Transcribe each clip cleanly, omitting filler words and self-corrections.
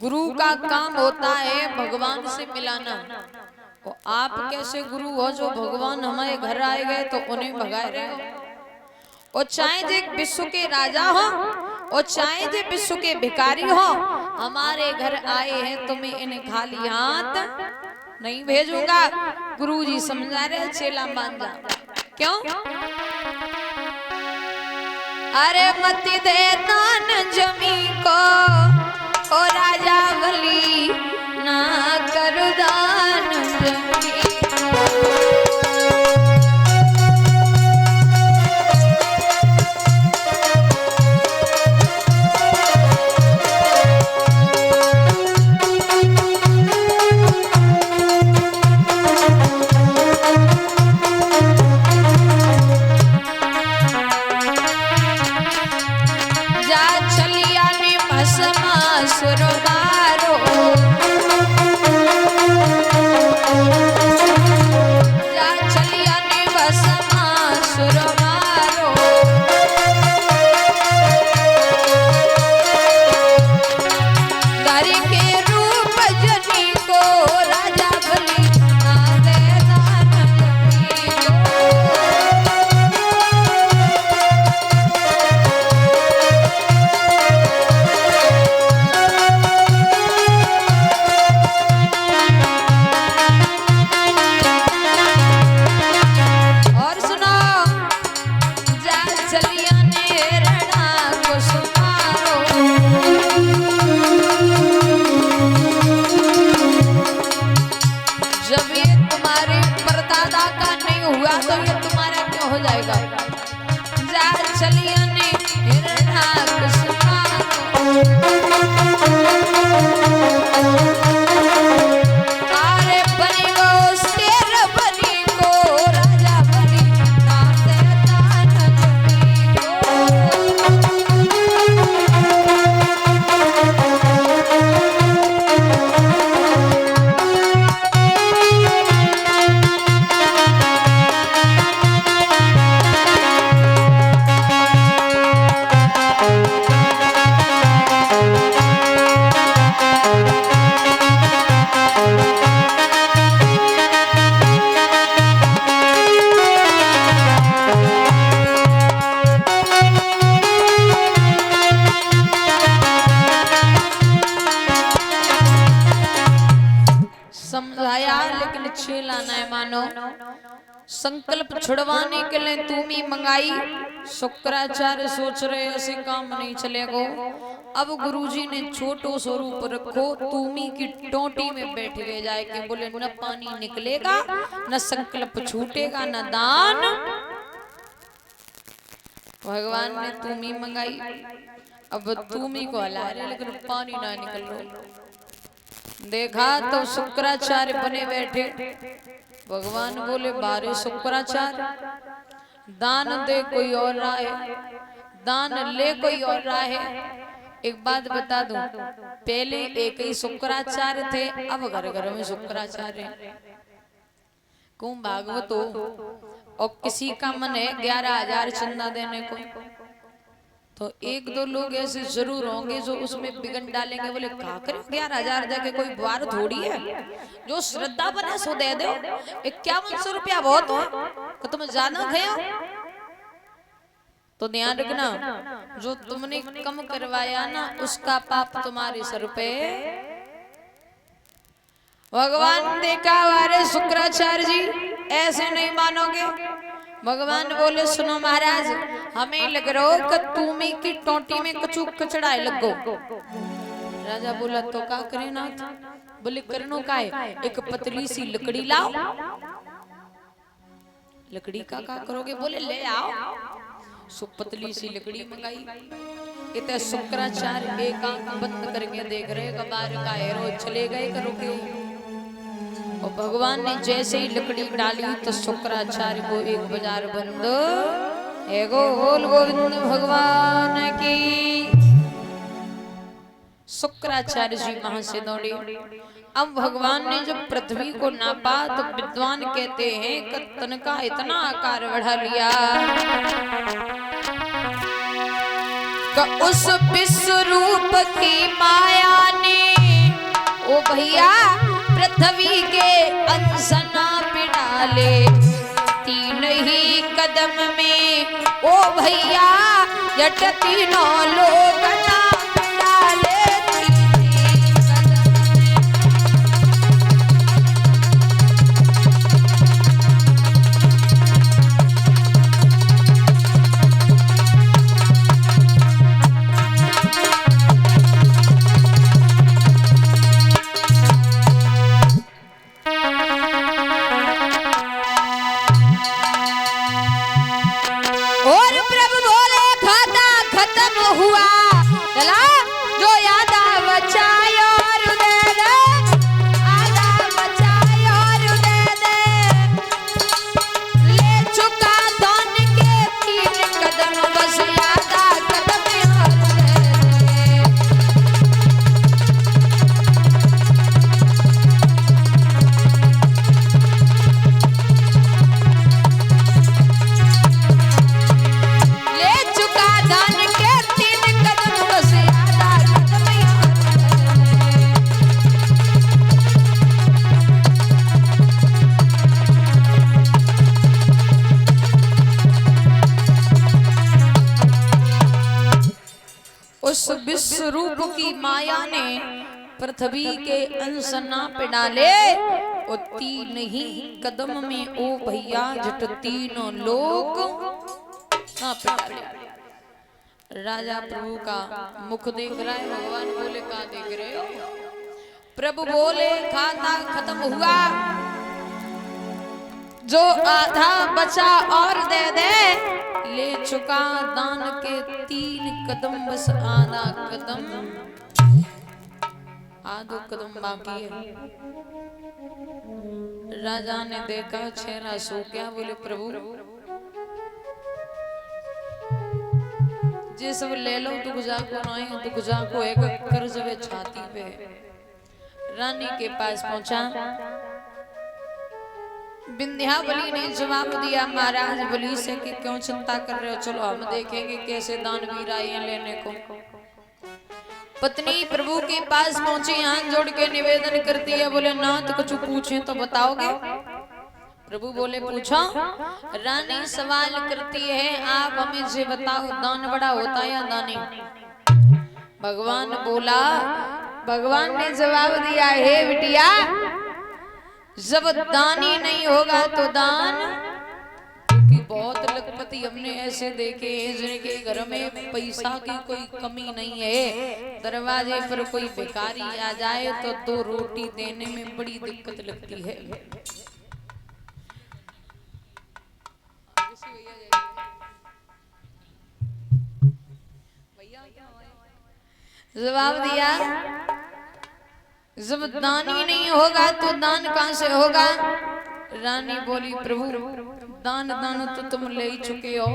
गुरु का काम होता है भगवान से मिलाना। तो आप कैसे गुरु हो जो भगवान हमारे घर आए गए तो उन्हें भगाए रहे हो? और चाहे जे विश्व के राजा हो और चाहे जे विश्व के भिखारी हो, हमारे घर आए हैं तुम्हें इन्हें खाली हाथ नहीं भेजूंगा। गुरुजी समझा रहे चेला मान जा। क्यों? अरे मत दे दान जमी को ओ राजा बली ना कर दान जमी समझाया, लेकिन छेला नहीं मानो। संकल्प छुड़वाने के लिए तुमी मंगाई। शुक्राचार्य सोच रहे ऐसे काम नहीं चलेगा। अब गुरुजी ने छोटो स्वरूप रखो, तुमी की टोटी में बैठ गए जाए के बोले न पानी निकलेगा न संकल्प छूटेगा न दान। भगवान ने तुमी मंगाई, अब तुमी को हला रहे लेकिन पानी ना निकल रहा। देखा तो शुक्राचार्य बने बैठे। भगवान बोले बारे शुक्राचार्य, दान दे कोई और राह है, दान ले कोई और राह है। एक बात बता दूं, पहले एक ही शुक्राचार्य थे, अब घर घर में शुक्राचार्य। क्यों भागवत हो और किसी का मन है 11,000 चंदा देने को, तो एक दो लोग ऐसे जरूर होंगे जो उसमें बिगन डालेंगे। बोले क्या करें 11,000 देके, कोई बार थोड़ी है। जो श्रद्धा बने सो दे दो। 5100 रुपया बहुत हो तो तुम ज्यादा खाओ। तो ध्यान रखना, जो तुमने कम करवाया ना उसका पाप तुम्हारे सर पे। भगवान देखा वारे शुक्राचार्य जी ऐसे नहीं मानोगे। भगवान बोले सुनो महाराज, हमें लग रहा हो कि तुमी की टोटी में कचू कचड़ा लगो। राजा बोला तो क्या करे नाथ? बोले करनो का है, एक पतली सी लकड़ी लाओ। लकड़ी का क्या करोगे? बोले ले आओ। सो पतली सी लकड़ी मंगाई। इतने शुक्राचार्य एक आंख बंद करके देख रहे कबार का हेरो चले गए करोगे। और भगवान ने जैसे ही लकड़ी डाली तो शुक्राचार्य को एक बाजार बंद। एगो बोल गोविंद भगवान की। शुक्राचार्य जी वहां से दौड़े। अब भगवान ने जब पृथ्वी को नापा तो विद्वान कहते हैं कि तन का इतना आकार बढ़ा लिया कि उस विश्व रूप की माया ने ओ भैया पृथ्वी के अंसना पे डाले तीन ही कदम में, ओ भैया जट तीनों लोग नाम डाले तीन ही कदम हुआ चला जो यादा बचायो और दे दे, आधा बचायो और दे दे, ले चुका धन के तीन कदम बस यादा कदम और दे दे। ले चुका धन के उस विश्व रूप की माया ने पृथ्वी के अंसना पे डाले और तीन ही कदम में ओ भैया जट तीनों लोग ना पे डाले। राजा प्रभु का मुख देख रहा है, भगवान बोले कहाँ देख रहे हो? प्रभु बोले खाता खत्म हुआ, जो आधा बचा और दे दे, ले चुका दान के तीन कदम बस आधा कदम, आधो कदम बाकी है। राजा ने देखा चेहरा सो गया, बोले प्रभु जे सब ले लो तो गुजा को नहीं, तो गुजा को एक कर्ज वे छाती पे। रानी के पास पहुंचा, विंध्यावली ने जवाब दिया महाराज बलि से कि क्यों चिंता कर रहे हो, चलो हम देखेंगे कैसे दानवीर आए हैं लेने को। पत्नी प्रभु के पास पहुंची, हाथ जोड़ के निवेदन करती है, बोले नाथ कुछ पूछे तो बताओगे? प्रभु बोले पूछो। रानी सवाल करती है, आप हमें से बताओ दान बड़ा होता है या दानी? भगवान बोला, भगवान ने जवाब दिया, हे बिटिया जब दानी नहीं होगा तो दान, क्योंकि बहुत लखपति हमने ऐसे देखे हैं जिनके घर में पैसा की कोई कमी नहीं है, दरवाजे पर कोई भिखारी आ जाए तो दो रोटी देने में बड़ी दिक्कत लगती है। जवाब दिया, जब दानी नहीं होगा तो दान कहां से होगा? रानी बोली प्रभु दान दान तो तुम ले ही चुके हो,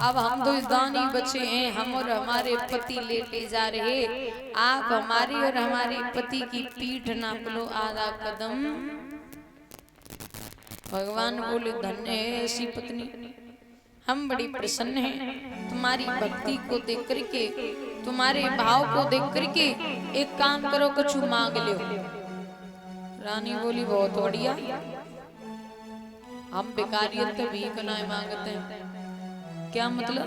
अब हम तो दानी बचे हैं, हम और हमारे पति लेटे जा रहे, आप हमारी और हमारे पति की पीठ नाप लो आधा कदम। भगवान बोले धन्य है ऐसी पत्नी, हम बड़ी प्रसन्न हैं तुम्हारी भक्ति को देख करके, तुम्हारे भाव को देख करके। एक काम करो कुछ मांग लो। रानी बोली बहुत बढ़िया, हम भिखारियत भी नहीं मांगते हैं। क्या मतलब?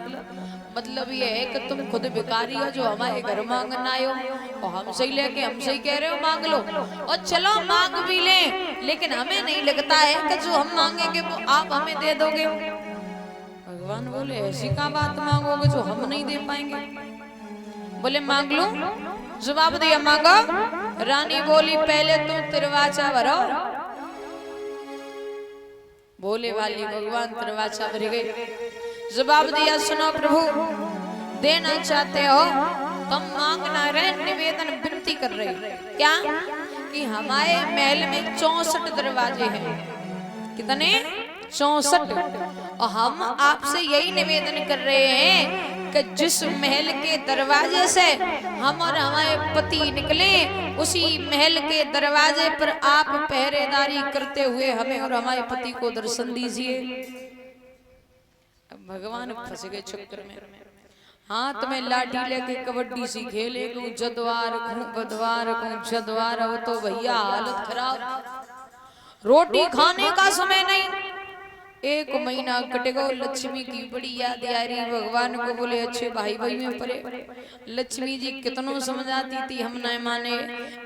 मतलब ये है कि तुम खुद भिखारी हो जो हमारे घर मांगना आयो, और हमसे लेके हमसे ही कह रहे हो मांग लो, और चलो मांग भी ले, लेकिन हमें नहीं लगता है कि जो हम मांगेंगे वो आप हमें दे दोगे। भगवान बोले ऐसी क्या बात मांगोगे जो हम नहीं दे पाएंगे? बोले मांग लो। जवाब दिया मांगो। रानी बोली पहले तुम तिरवाचा भरो। बोले वाली भगवान तिरवाचा भर गए। जवाब दिया सुनो प्रभु, देना चाहते हो तुम मांगना रहे, निवेदन विनती कर रहे क्या कि हमारे महल में 64 दरवाजे हैं। कितने? 64। और हम आपसे यही निवेदन कर रहे हैं कि जिस महल के दरवाजे से हम और हमारे पति निकले, उसी महल के दरवाजे पर आप पहरेदारी करते हुए हमें और हमारे पति को दर्शन दीजिए। अब भगवान फंस गए चक्कर में। हाथ में लाठी लेके कबड्डी सी खेले को जदवार को बदवार को जदवार। अब तो भैया हालत खराब, रोटी खाने का समय नहीं। 1 महीना कटेगा। लक्ष्मी की बड़ी याद आ रही भगवान को। बोले अच्छे भाई भाई में परे लक्ष्मी जी कितनों समझाती थी हम न माने।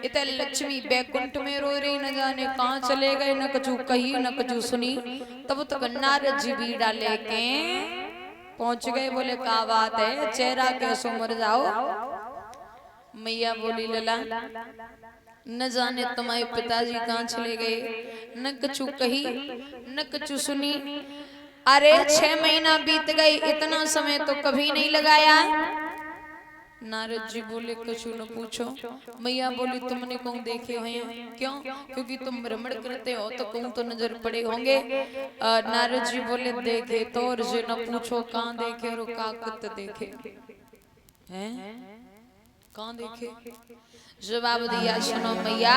इतने लक्ष्मी बैकुंठ में रो रही, न जाने कहाँ चले गए, न कछु कही न कछु सुनी। तब तक नारद जी बीड़ा लेके पहुंच गए। बोले क्या बात है, चेहरा कैसो मर जाओ। मैया बोली लला न जाने तुम्हारे पिताजी कहाँ चले गए, न कछु कही न कछु सुनी। अरे 6 महीना बीत गए, इतना समय तो कभी नहीं लगाया। नारद जी बोले कछु न पूछो। मैया बोली तुमने कौन देखे हुए हैं? क्यों? क्योंकि तुम भ्रमण करते हो तो कहूँ तो नजर पड़े होंगे। नारद जी बोले देखे तो और जो न पूछो कहाँ देखे और काकत देखे हैं, कहाँ देखे? जवाब दिया सुनो मैया,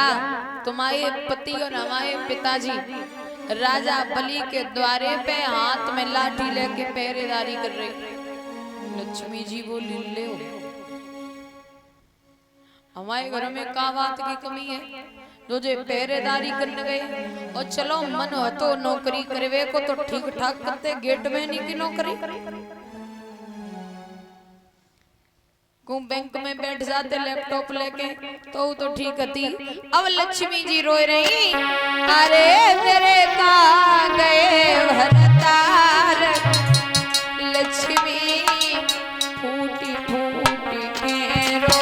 तुम्हारे पति और हमारे पिताजी राजा बलि के द्वारे पे हाथ में लाठी लेके पहरेदारी कर रहे। लक्ष्मी जी बोली ले हमारे घर में का बात की कमी है जो जे पहरेदारी करने गए। और चलो मन हो तो नौकरी करवे को तो ठीक ठाक करते, गेट में नहीं की नौकरी को बैंक में बैठ जाते लैपटॉप लेके तो ठीक थी। अब लक्ष्मी जी रो रही, अरे मेरे कहाँ गए भरतार। लक्ष्मी फूटी फूटी के रो।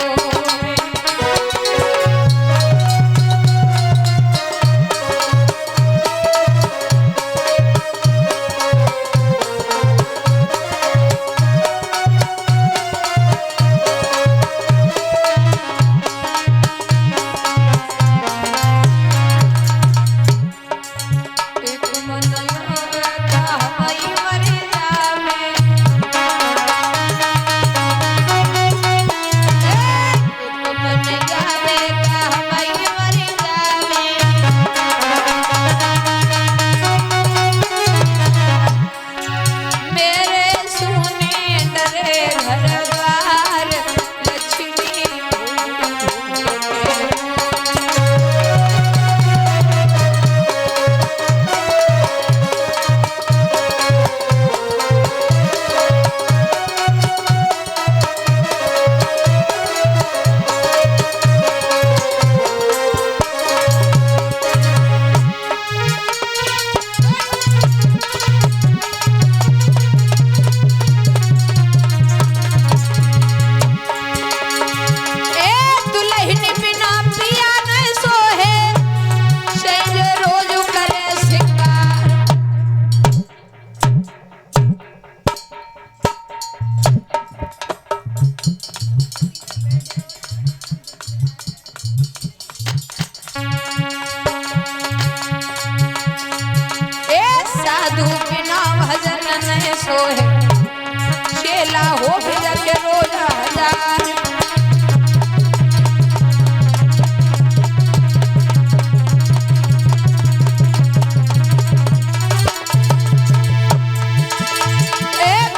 चेला हो भेजा के रोज हजार।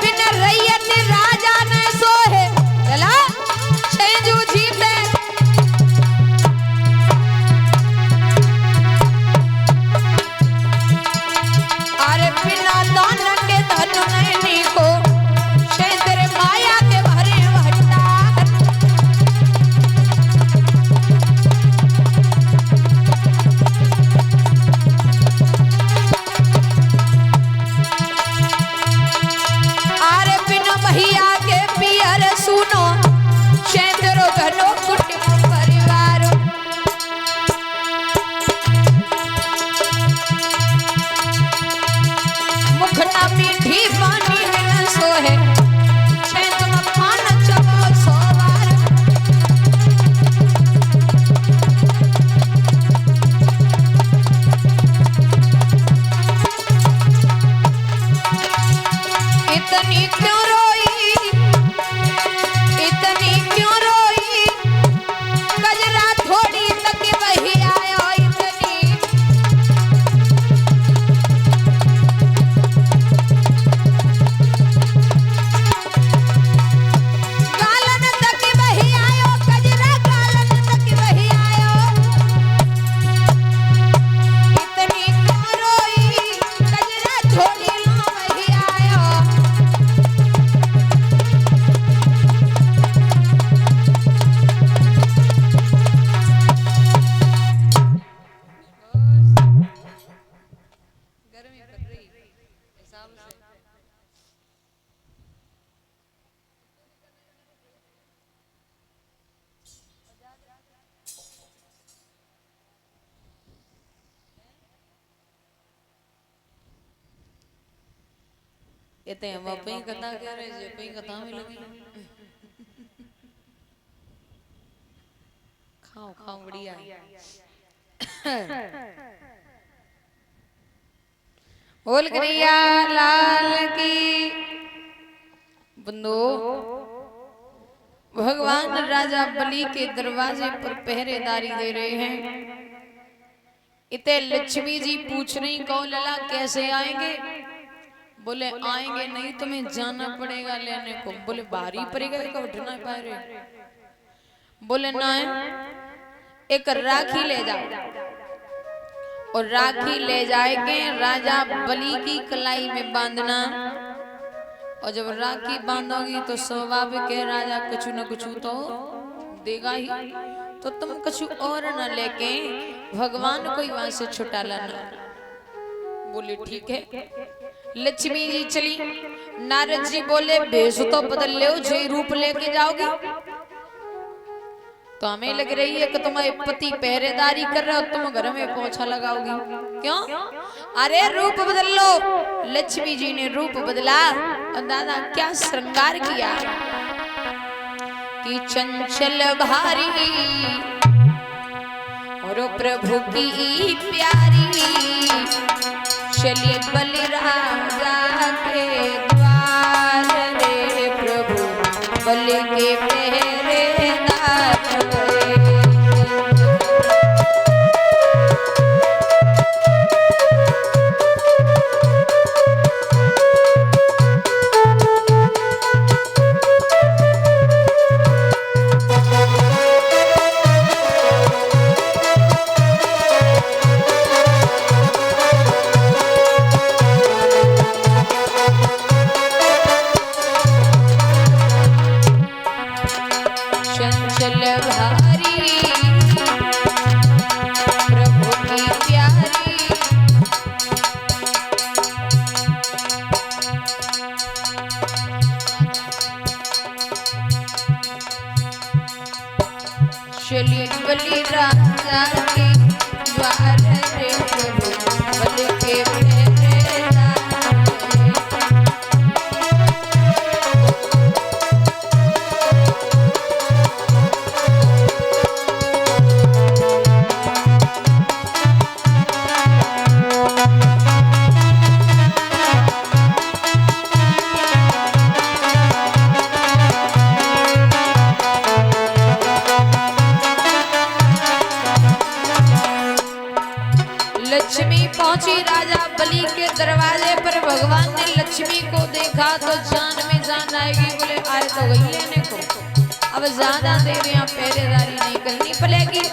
बिन रैयत राजा ने सोहे चला सेजू जी पे। अरे बिना दान के धन नहीं को माया कहते हैं हम अपनी कथा कह रहे जे अपनी कथा में लगी खाओ खाओ बढ़िया बोल करिया लाल की बंदो भगवान राजा बलि के दरवाजे पर पहरेदारी दे रहे हैं। इतने लक्ष्मी जी पूछ रही कौन लला कैसे आएंगे? बोले आएंगे नहीं तुम्हें जाना पड़ेगा लेने को। बोले बाहरी पड़ेगा कब उठना पा रहे? बोले ना एक राखी ले जाओ और राखी ले जाएंगे राजा बलि की कलाई में बांधना और जब राखी बांधोगी तो स्वाभाविक है राजा कुछ न कुछ तो देगा ही। तो तुम कुछ और न लेके भगवान को ही वहां से छुटा लाना। बोले ठीक है। लक्ष्मी जी चली। नारद जी बोले भेष तो बदल लो जो रूप लेके जाओगी तो हमें लग रही है कि तुम्हारे पति पहरेदारी कर रहे हो तुम घर में पोछा लगाओगी। क्यों? अरे रूप बदल लो। लक्ष्मी जी ने रूप बदला और दादा क्या श्रृंगार किया कि चंचल भारी और प्रभु की प्यारी चलिए बलिराजा के द्वार रे प्रभु बलि के पहरेदार। चलिए बलिराजा के द्वार रे प्रभु बलि के पहरेदार। लक्ष्मी पहुंची राजा बलि के दरवाजे पर। भगवान ने लक्ष्मी को देखा तो जान में जान आएगी। बोले आए तो गई लेने को अब ज्यादा देर यहाँ पहरेदारी नहीं करनी पड़ेगी।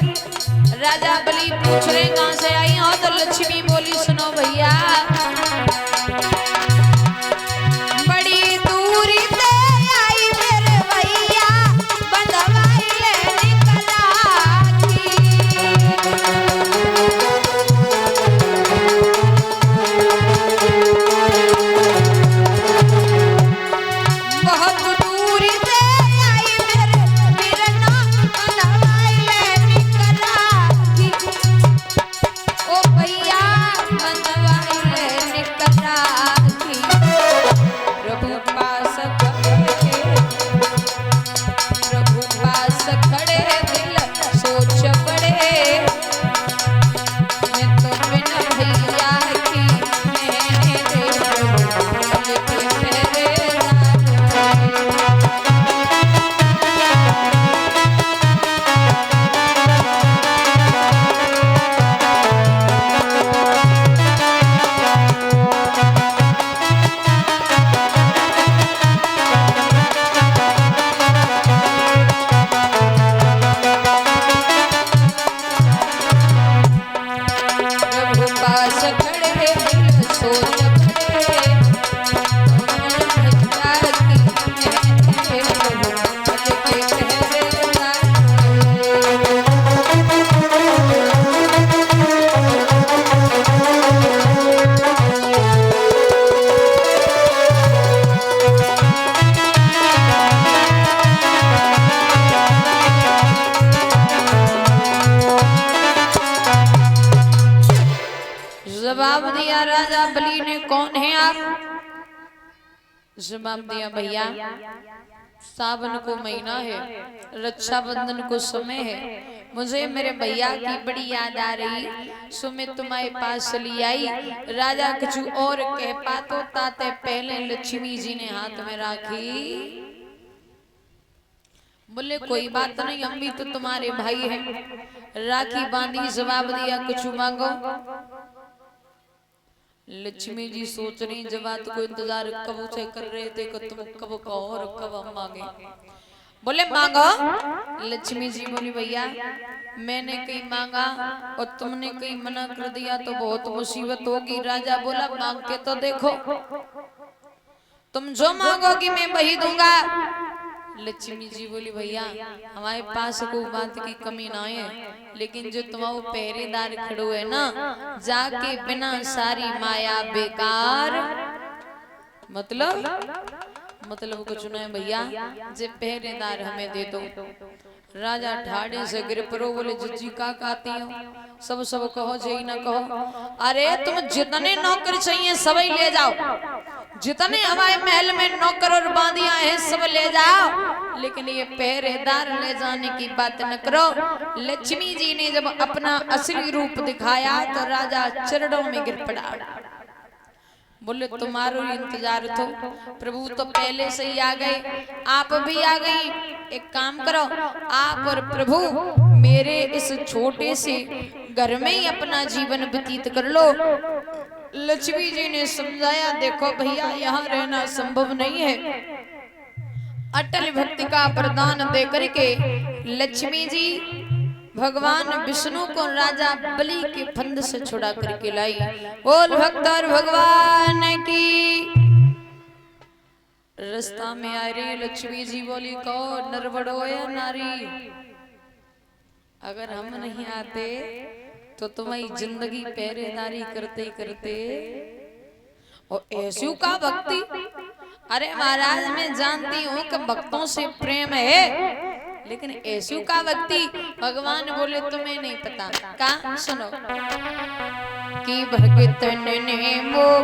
राजा बलि पूछ रहे कहां से आई हो तो लक्ष्मी बोली सुनो भैया बड़ी दूरी से आई मेरे भैया बंधवाई लेने जवाब दिया राजा बलि ने कौन है आप? जवाब दिया भैया सावन को महीना है, रक्षाबंधन को समय है, मुझे मेरे भैया की बड़ी याद आ रही, सो मैं तुम्हारे पास चली आई। राजा कुछ और कह पातो ताते पहले लक्ष्मी जी ने हाथ में राखी। बोले कोई बात नहीं, हम भी तो तुम्हारे भाई हैं। राखी बांधी, जवाब दिया कुछ मांगो। लक्ष्मी जी सोच रही जवाब को इंतजार कब से कर रहे थे कि तुम कब कहो और कब हम मांगे। बोले मांगो। लक्ष्मी जी बोली भैया मैंने कहीं मांगा और तुमने कहीं मना कर दिया तो बहुत मुसीबत होगी। राजा बोला मांग के तो देखो, तुम जो मांगोगी मैं वही दूंगा। लक्ष्मी जी बोली भैया हमारे पास कोई बात की कमी ना है, लेकिन जो तुम्हारा पहरेदार खड़ो है ना, जाके बिना सारी माया बेकार। मतलब कुछ नहीं भैया, जे पहरेदार हमें दे दो। राजा ठाड़े से गिर परो, बोले जिज्जी का कहती हो, सब कहो जे ना कहो। अरे तुम जितने नौकर चाहिए सब ही ले जाओ, जितने हमारे महल में नौकर और बांदियां हैं सब ले जाओ, लेकिन ये पहरेदार ले जाने की बात न करो। लक्ष्मी जी ने जब अपना असली रूप दिखाया तो राजा चरणों में गिर पड़ा। बोले तुम्हारो इंतजार तो प्रभु तो पहले से ही आ गए, आप भी आ गई। एक काम करो, आप और प्रभु मेरे इस छोटे से घर में ही अपना जीवन व्यतीत कर लो। लक्ष्मी जी ने समझाया देखो भैया यहाँ रहना संभव नहीं है। अटल भक्ति का प्रदान दे करके लक्ष्मी जी भगवान विष्णु को राजा बलि के फंद से छुड़ा करके लाई। बोल भक्तर भगवान की। रास्ता में आ रही लक्ष्मी जी बोली कहो नरबड़ो या नारी, अगर हम नहीं आते तो तुम्हारी जिंदगी पहरेदारी करते करते। और ऐसी का भक्ति, अरे महाराज मैं जानती हूँ कि भक्तों से प्रेम है, लेकिन ऐसू का भक्ति भगवान बोले तुम्हें नहीं पता। का सुनो कि भगतन ने मोह